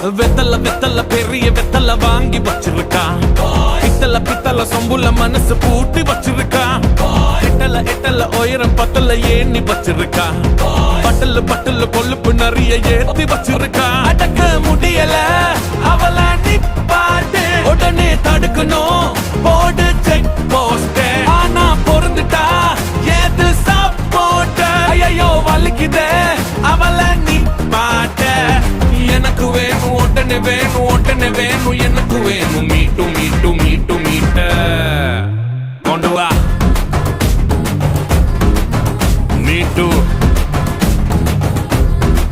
வெத்தல வெத்தல பெரிய வெத்தல வாங்கி வச்சிருக்கா. பித்தல பித்தல சொம்புல மனசு பூட்டி வச்சிருக்கா. எட்டல எட்டல உயரம் பத்தல ஏணி வச்சிருக்கா. பட்டல பட்டல கொழுப்பு நிறைய ஏத்தி வச்சிருக்கா. அடக்க முடியல அவள நிப்பாட்டு, உடனே தடுக்கணும் போடு செக் போஸ்ட். ஆனா பொருந்துட்டா ஏது சப்போர்ட். ஐயோ வலிக்குதே அவள நிப்பாட்ட. எனக்கு வேணும் உடனே வேணும் உடனே வேணும் எனக்கு வேணும் மீட்டும்